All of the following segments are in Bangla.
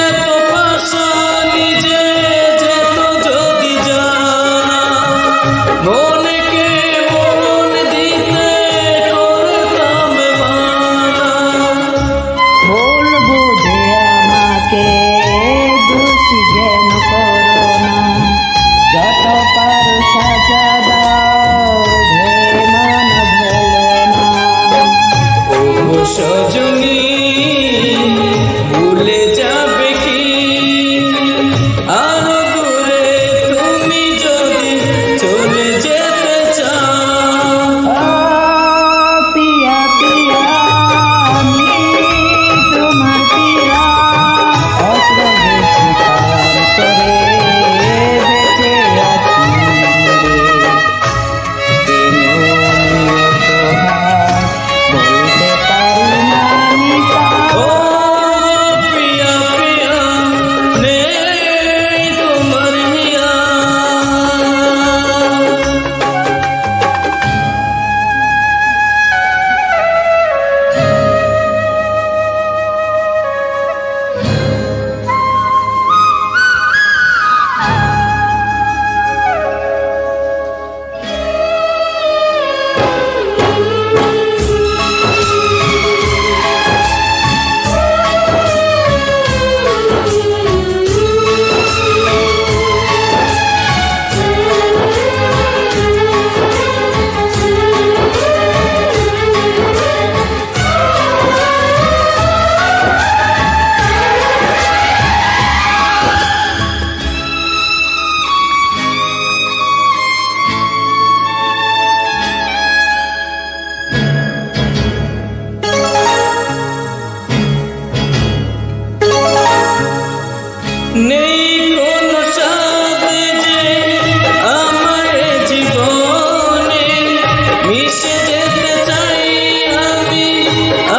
এত পাশানি যে যেত যদি জানা, মনকে মন দিতে করতাম মানা। বলবো যে আমাকে দোষী যেন করো না, যত পারো সাজা দাও, মন ভেলো না। ও সজনী ভুলে যাবে কি আরো দূরে তুমি যদি চলে যেতে চাও। পিয়া পিয়া আমি তোমার পিয়া, অস্ত্র বেশি পার করে বেঁচে আছি রে। কেন অসহায় বলতে পারি না আমি ও প্রিয়া প্রিয়া নেই তোমার হিয়া। নেই কোনো স্বাদ যে আমার জীবনে, মিশে যেতে চাই আমি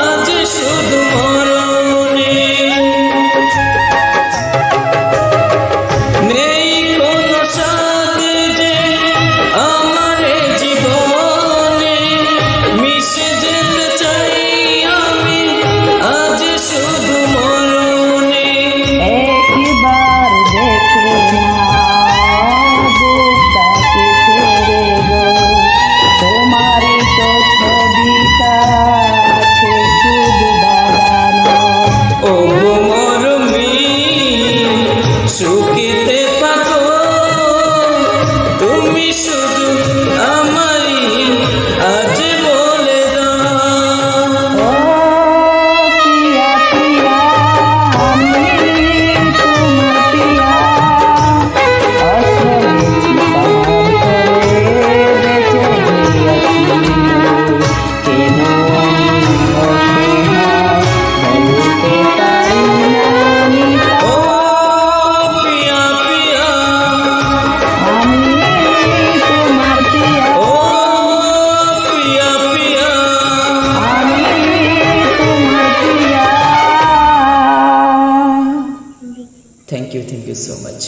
আজ শুধু মরণে। নেই কোনো স্বাদ যে আমার জীবনে, মিশে যেতে চাই আমি আজ শুধু মরণে। একবার দেখে নাও বুকটাকে ছেড়ে গো, তোমারই তো ছবিটা আছে শুধু বাগানো। ও মরমি সুখিতে থাকো, তুমি শুধু আমায় আজ বলে দাও। ও পিয়া পিয়া আমি তোমার পিয়া, অস্ত্র বেশি পার করে বেঁচে গিয়েছি রে। কেন আমি অসহায় বলতে পারি না আমি ও পিয়া পিয়া আমি তোমার পিয়া, ও পিয়া পিয়া। আমি তোমার পিয়া। Thank you so much.